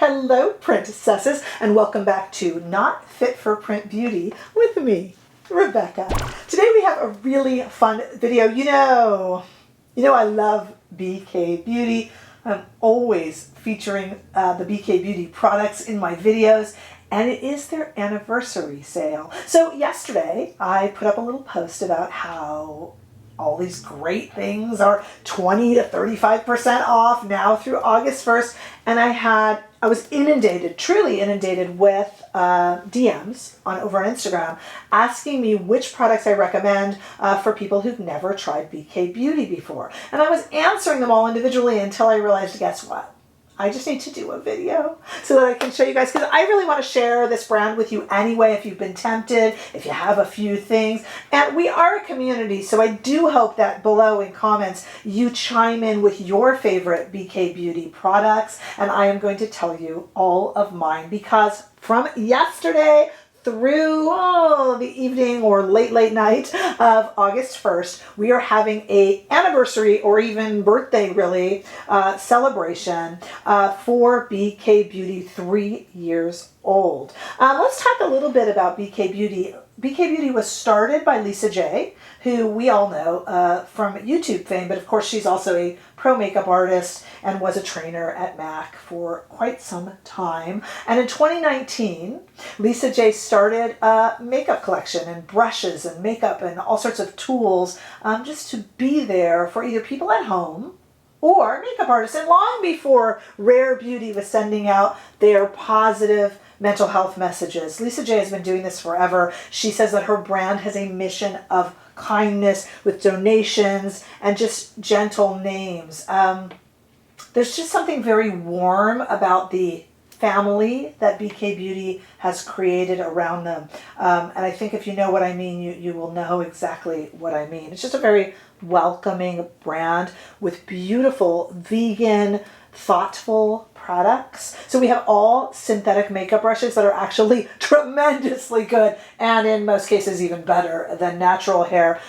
Hello, princesses, and welcome back to Not Fit for Print Beauty with me, Rebecca. Today we have a really fun video. You know I love BK Beauty. I'm always featuring the BK Beauty products in my videos, and it is their anniversary sale. So yesterday I put up a little post about how all these great things are 20 to 35% off now through August 1st. And I was inundated, truly inundated with DMs over on Instagram asking me which products I recommend for people who've never tried BK Beauty before. And I was answering them all individually until I realized, guess what? I just need to do a video so that I can show you guys, because I really want to share this brand with you anyway if you've been tempted, if you have a few things. And we are a community, so I do hope that below in comments you chime in with your favorite BK Beauty products, and I am going to tell you all of mine, because from yesterday through the evening or late night of August 1st, we are having a anniversary or even birthday really celebration for BK Beauty, 3 years old. Let's talk a little bit about BK Beauty. BK Beauty was started by Lisa J, who we all know from YouTube fame, but of course she's also a pro makeup artist and was a trainer at MAC for quite some time. And in 2019, Lisa J started a makeup collection and brushes and makeup and all sorts of tools just to be there for either people at home or makeup artists. And long before Rare Beauty was sending out their positive mental health messages, Lisa J has been doing this forever. She says that her brand has a mission of kindness with donations and just gentle names. There's just something very warm about the family that BK Beauty has created around them. And I think if you know what I mean, you will know exactly what I mean. It's just a very welcoming brand with beautiful, vegan, thoughtful products. So we have all synthetic makeup brushes that are actually tremendously good, and in most cases even better than natural hair.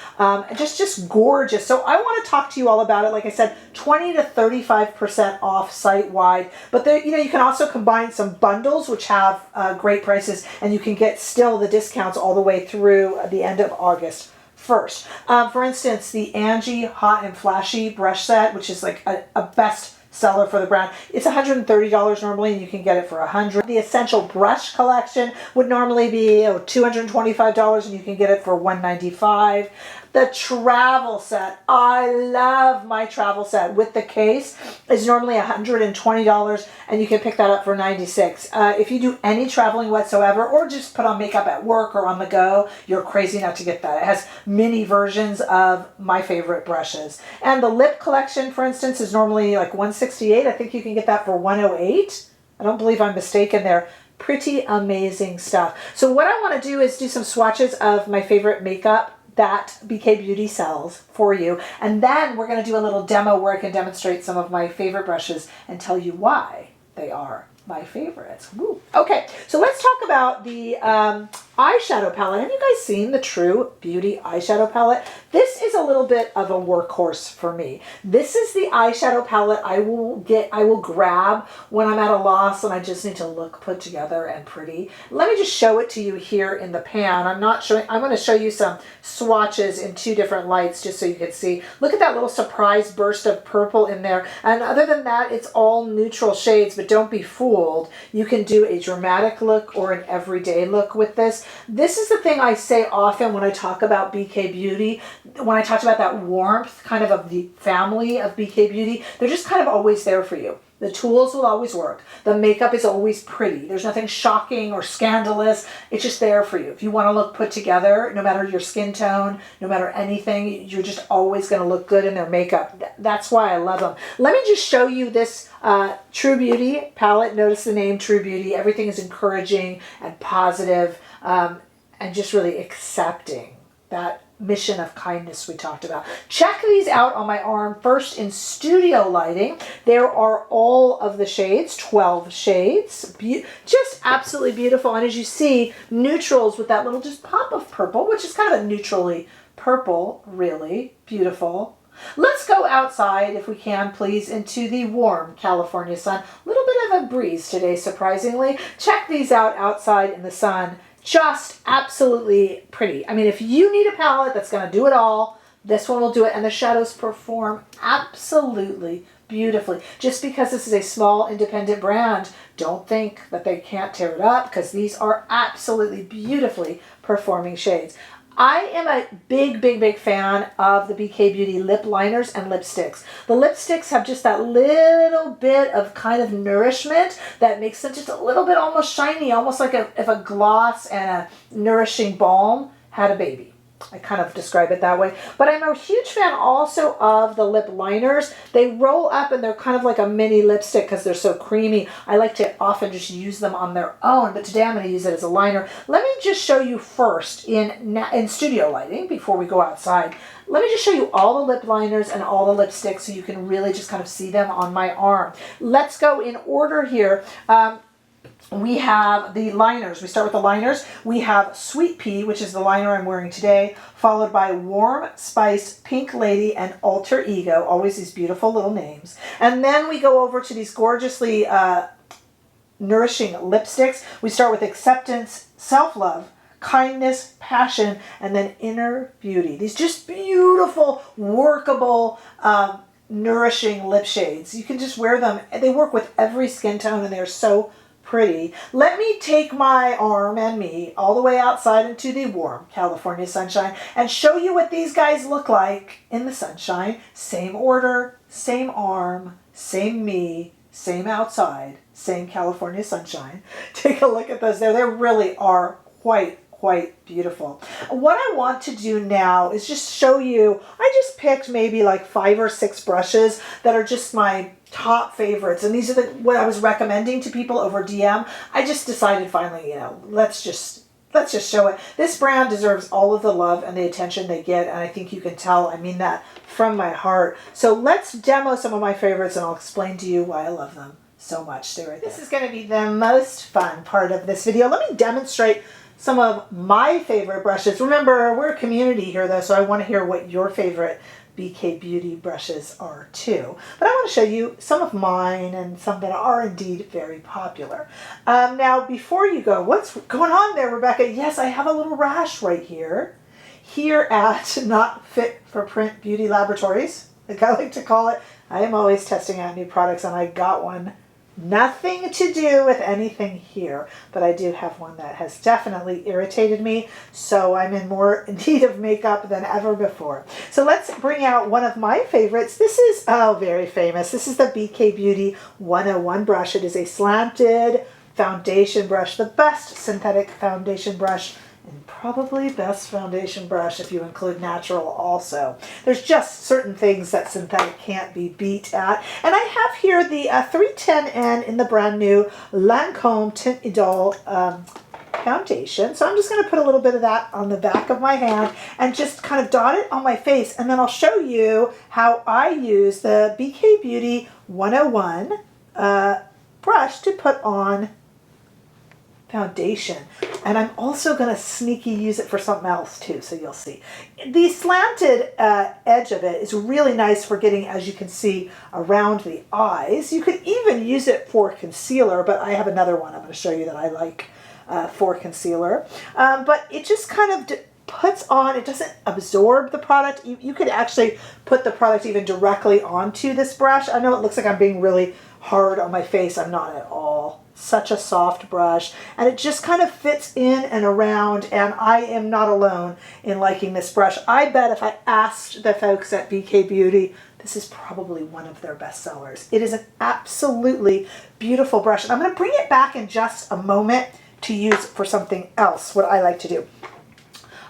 Just gorgeous. So I want to talk to you all about it. Like I said, 20 to 35% off site-wide, but there, you can also combine some bundles which have great prices, and you can get still the discounts all the way through the end of August 1st. For instance, the Angie Hot and Flashy brush set, which is like a best seller for the brand. It's $130 normally, and you can get it for $100. The Essential Brush Collection would normally be $225, and you can get it for $195. The travel set, I love my travel set with the case, is normally $120, and you can pick that up for $96. If you do any traveling whatsoever, or just put on makeup at work or on the go, you're crazy not to get that. It has mini versions of my favorite brushes. And the lip collection, for instance, is normally like $168. I think you can get that for $108. I don't believe I'm mistaken there. Pretty amazing stuff. So what I want to do is do some swatches of my favorite makeup that BK Beauty sells for you. And then we're going to do a little demo where I can demonstrate some of my favorite brushes and tell you why they are my favorites. Woo. Okay, so let's talk about the eyeshadow palette. Have you guys seen the True Beauty eyeshadow palette? This is a little bit of a workhorse for me. This is the eyeshadow palette I will grab when I'm at a loss and I just need to look put together and pretty. Let me just show it to you here in the pan. I'm going to show you some swatches in two different lights just so you can see. Look at that little surprise burst of purple in there. And other than that, it's all neutral shades, but don't be fooled. You can do a dramatic look or an everyday look with this. This is the thing I say often when I talk about BK Beauty. When I talked about that warmth kind of the family of BK Beauty, they're just kind of always there for you. The tools will always work. The makeup is always pretty. There's nothing shocking or scandalous. It's just there for you. If you want to look put together, no matter your skin tone, no matter anything, you're just always going to look good in their makeup. That's why I love them. Let me just show you this True Beauty palette. Notice the name True Beauty. Everything is encouraging and positive and just really accepting that mission of kindness we talked about. Check these out on my arm. First, in studio lighting, there are all of the shades, 12 shades, just absolutely beautiful. And as you see, neutrals with that little just pop of purple, which is kind of a neutrally purple, really beautiful. Let's go outside, if we can, please, into the warm California sun. A little bit of a breeze today, surprisingly. Check these out outside in the sun. Just absolutely pretty. I mean, if you need a palette that's going to do it all, this one will do it. And the shadows perform absolutely beautifully. Just because this is a small independent brand, don't think that they can't tear it up, because these are absolutely beautifully performing shades. I am a big fan of the BK Beauty lip liners and lipsticks. The lipsticks have just that little bit of kind of nourishment that makes them just a little bit almost shiny, almost like if a gloss and a nourishing balm had a baby. I kind of describe it that way. But I'm a huge fan also of the lip liners. They roll up and they're kind of like a mini lipstick because they're so creamy. I like to often just use them on their own, but today I'm going to use it as a liner. Let me just show you first in studio lighting before we go outside. Let me just show you all the lip liners and all the lipsticks so you can really just kind of see them on my arm. Let's go in order here. We have the liners. We start with the liners. We have Sweet Pea, which is the liner I'm wearing today, followed by Warm Spice, Pink Lady, and Alter Ego. Always these beautiful little names. And then we go over to these gorgeously nourishing lipsticks. We start with Acceptance, Self-Love, Kindness, Passion, and then Inner Beauty. These just beautiful, workable, nourishing lip shades. You can just wear them. They work with every skin tone, and they're so pretty. Let me take my arm and me all the way outside into the warm California sunshine and show you what these guys look like in the sunshine. Same order, same arm, same me, same outside, same California sunshine. Take a look at those there. They really are quite beautiful. What I want to do now is just show you, I just picked maybe like 5 or 6 brushes that are just my top favorites, and these are what I was recommending to people over DM. I just decided finally, you know, let's just show it. This brand deserves all of the love and the attention they get, and I think you can tell I mean that from my heart. So let's demo some of my favorites and I'll explain to you why I love them so much. Stay right there. This is going to be the most fun part of this video. Let me demonstrate some of my favorite brushes. Remember, we're a community here though, so I want to hear what your favorite BK Beauty brushes are too. But I want to show you some of mine and some that are indeed very popular. Now, before you go, what's going on there, Rebecca? Yes, I have a little rash right here. Here at Not Fit for Print Beauty Laboratories, like I like to call it. I am always testing out new products, and I got one. Nothing to do with anything here, but I do have one that has definitely irritated me, so I'm in more need of makeup than ever before. So let's bring out one of my favorites. This is, oh, very famous. This is the BK Beauty 101 brush. It is a slanted foundation brush, the best synthetic foundation brush, and probably best foundation brush if you include natural also. There's just certain things that synthetic can't be beat at. And I have here the 310N in the brand new Lancome Teint Idole foundation. So I'm just going to put a little bit of that on the back of my hand and just kind of dot it on my face. And then I'll show you how I use the BK Beauty 101 brush to put on foundation. And I'm also going to sneaky use it for something else too, so you'll see. The slanted edge of it is really nice for getting, as you can see, around the eyes. You could even use it for concealer, but I have another one I'm going to show you that I like for concealer. But it just kind of puts on, it doesn't absorb the product. You could actually put the product even directly onto this brush. I know it looks like I'm being really hard on my face. I'm not at all. Such a soft brush, and it just kind of fits in and around, and I am not alone in liking this brush. I bet if I asked the folks at BK Beauty, this is probably one of their best sellers. It is an absolutely beautiful brush, and I'm going to bring it back in just a moment to use for something else, what I like to do.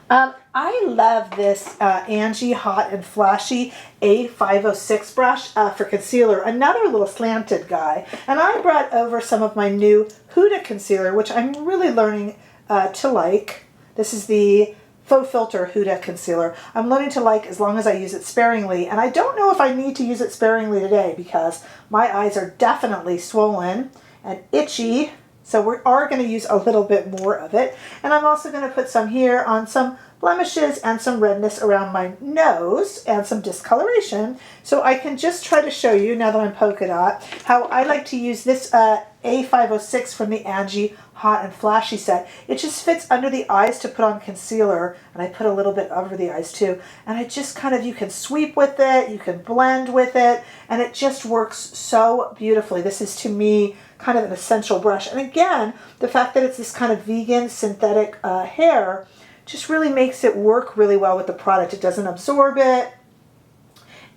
I love this Angie Hot and Flashy A506 brush for concealer, another little slanted guy. And I brought over some of my new Huda concealer, which I'm really learning to like. This is the FauxFilter Huda concealer. I'm learning to like as long as I use it sparingly. And I don't know if I need to use it sparingly today because my eyes are definitely swollen and itchy So we are going to use a little bit more of it. And I'm also going to put some here on some blemishes and some redness around my nose and some discoloration. So I can just try to show you, now that I'm polka dot, how I like to use this A506 from the Angie Hot and Flashy set. It just fits under the eyes to put on concealer, and I put a little bit over the eyes too. And I just kind of, you can sweep with it, you can blend with it, and it just works so beautifully. This is, to me, kind of an essential brush. And again, the fact that it's this kind of vegan synthetic hair just really makes it work really well with the product. It doesn't absorb it,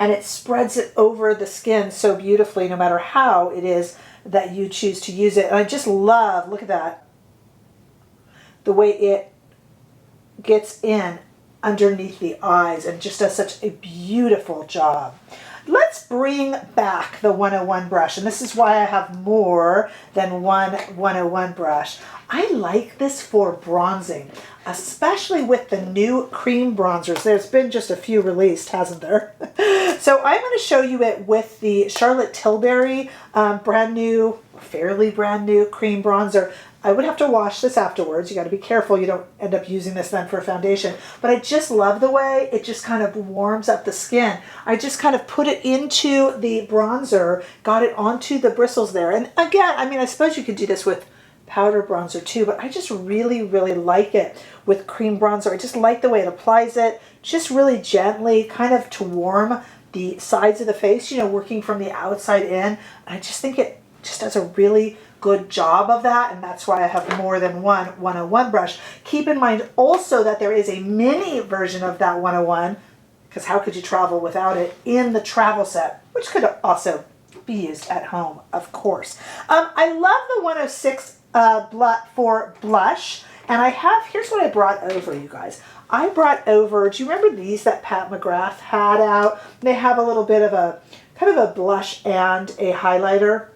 and it spreads it over the skin so beautifully, no matter how it is that you choose to use it. And I just love, look at that, the way it gets in underneath the eyes and just does such a beautiful job. Let's bring back the 101 brush, and this is why I have more than one 101 brush. I like this for bronzing, especially with the new cream bronzers. There's been just a few released, hasn't there? So I'm going to show you it with the Charlotte Tilbury brand new, fairly brand new cream bronzer. I would have to wash this afterwards. You got to be careful you don't end up using this then for a foundation. But I just love the way it just kind of warms up the skin. I just kind of put it into the bronzer, got it onto the bristles there. And again, I mean, I suppose you could do this with powder bronzer too, but I just really, really like it with cream bronzer. I just like the way it applies it, just really gently, kind of to warm the sides of the face, you know, working from the outside in. I just think it just does a really good job of that, and that's why I have more than one 101 brush. Keep in mind also that there is a mini version of that 101, because how could you travel without it, in the travel set, which could also be used at home, of course. I love the 106 for blush, and I have, here's what I brought over, you guys. I brought over, do you remember these that Pat McGrath had out? They have a little bit of a, kind of a blush and a highlighter.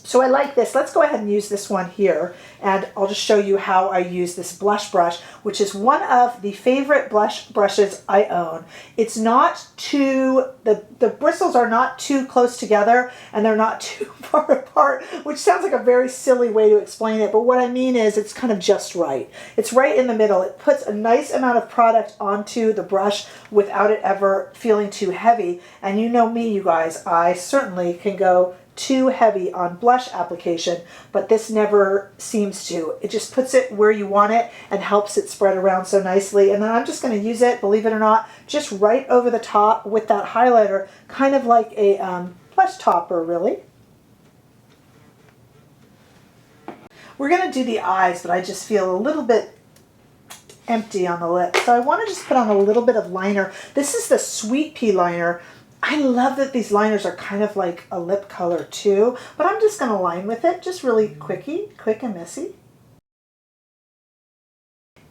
So I like this. Let's go ahead and use this one here, and I'll just show you how I use this blush brush, which is one of the favorite blush brushes I own. It's not too, the bristles are not too close together, and they're not too far apart, which sounds like a very silly way to explain it, but what I mean is it's kind of just right. It's right in the middle. It puts a nice amount of product onto the brush without it ever feeling too heavy, and you know me, you guys, I certainly can go too heavy on blush application, but this never seems to. It just puts it where you want it and helps it spread around so nicely. And then I'm just going to use it, believe it or not, just right over the top with that highlighter, kind of like a blush topper, really. We're going to do the eyes, but I just feel a little bit empty on the lips, so I want to just put on a little bit of liner. This is the Sweet Pea liner. I love that these liners are kind of like a lip color too, but I'm just going to line with it, just really quick and messy.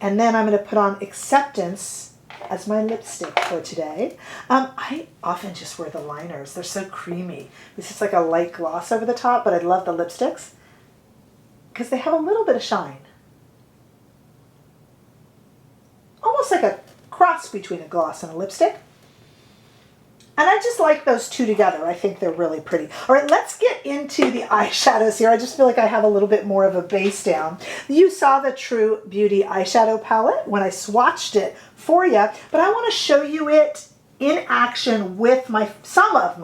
And then I'm going to put on Acceptance as my lipstick for today. I often just wear the liners. They're so creamy. This is like a light gloss over the top, but I love the lipsticks because they have a little bit of shine. Almost like a cross between a gloss and a lipstick. And I just like those two together. I think they're really pretty. All right, let's get into the eyeshadows here. I just feel like I have a little bit more of a base down. You saw the True Beauty eyeshadow palette when I swatched it for you, but I want to show you it in action with some of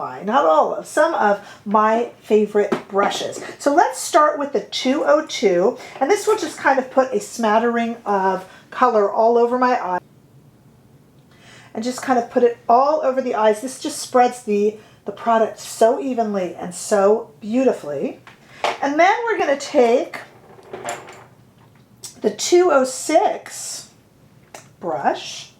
my favorite brushes. So let's start with the 202, and this will just kind of put a smattering of color all over my eye. And just kind of put it all over the eyes. This just spreads the product so evenly and so beautifully. And then we're going to take the 206 brush,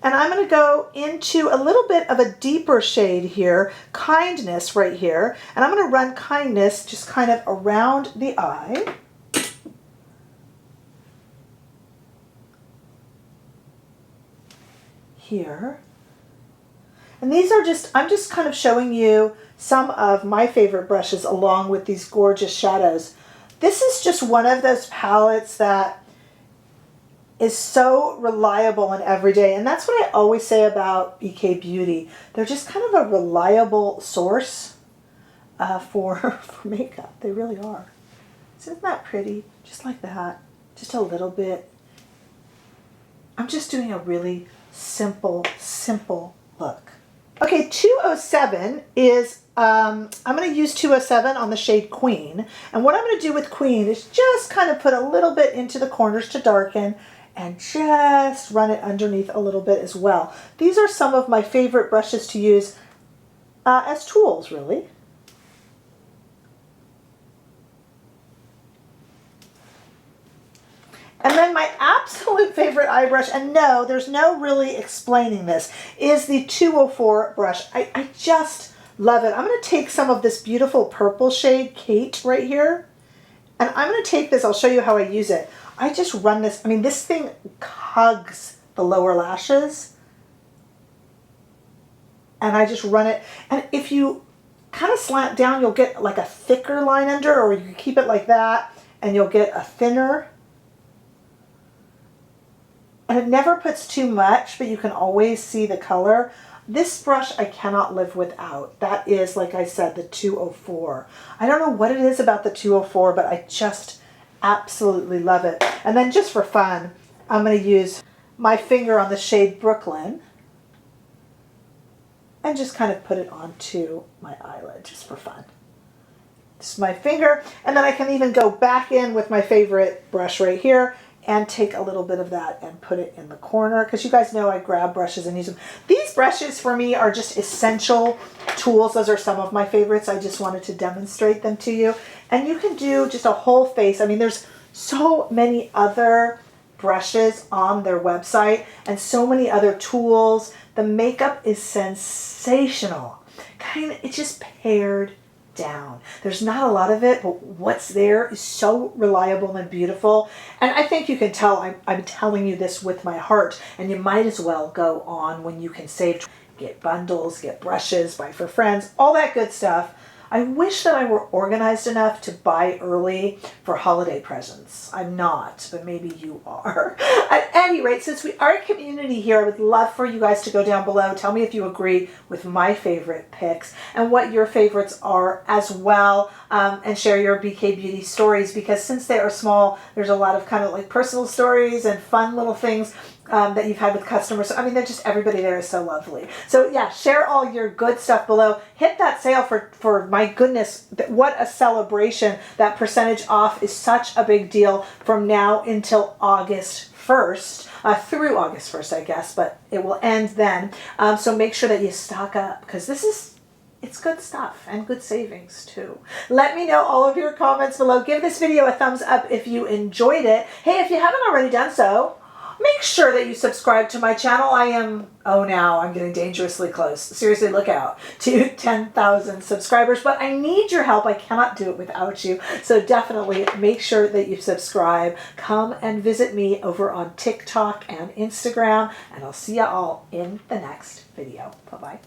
and I'm going to go into a little bit of a deeper shade here, Kindness right here, and I'm going to run Kindness just kind of around the eye. Here. And these are just, I'm just kind of showing you some of my favorite brushes along with these gorgeous shadows. This is just one of those palettes that is so reliable and everyday, and that's what I always say about BK Beauty. They're just kind of a reliable source for makeup. They really are. Isn't that pretty? Just like that. Just a little bit. I'm just doing a really simple look. Okay, 207 is, I'm going to use 207 on the shade Queen. And what I'm going to do with Queen is just kind of put a little bit into the corners to darken and just run it underneath a little bit as well. These are some of my favorite brushes to use as tools, really. And then my absolute favorite eye brush, and no, there's no really explaining this, is the 204 brush. I just love it. I'm going to take some of this beautiful purple shade, Kate, right here. And I'm going to take this, I'll show you how I use it. I just run this, I mean, this thing hugs the lower lashes. And I just run it. And if you kind of slant down, you'll get like a thicker line under, or you can keep it like that, and you'll get a thinner. And it never puts too much, but you can always see the color. This brush I cannot live without. That is, like I said, the 204. I don't know what it is about the 204, but I just absolutely love it. And then just for fun, I'm going to use my finger on the shade Brooklyn and just kind of put it onto my eyelid just for fun. Just my finger. And then I can even go back in with my favorite brush right here and take a little bit of that and put it in the corner, because you guys know I grab brushes and use them. These brushes for me are just essential tools. Those are some of my favorites. I just wanted to demonstrate them to you. And you can do just a whole face. I mean, there's so many other brushes on their website and so many other tools. The makeup is sensational. It's just pared down. There's not a lot of it, but what's there is so reliable and beautiful. And I think you can tell I'm telling you this with my heart, and you might as well go on when you can save, get bundles, get brushes, buy for friends, all that good stuff. I wish that I were organized enough to buy early for holiday presents. I'm not, but maybe you are. At any rate, since we are a community here, I would love for you guys to go down below. Tell me if you agree with my favorite picks and what your favorites are as well, and share your BK Beauty stories, because since they are small, there's a lot of kind of like personal stories and fun little things that you've had with customers. I mean, they're just, everybody there is so lovely. So yeah, share all your good stuff below. Hit that sale for my goodness, what a celebration. That percentage off is such a big deal from now until August 1st, through August 1st, I guess, but it will end then. So make sure that you stock up, because it's good stuff and good savings too. Let me know all of your comments below. Give this video a thumbs up if you enjoyed it. Hey, if you haven't already done so, make sure that you subscribe to my channel. I'm getting dangerously close. Seriously, look out, to 10,000 subscribers, but I need your help. I cannot do it without you. So definitely make sure that you subscribe. Come and visit me over on TikTok and Instagram, and I'll see you all in the next video. Bye-bye.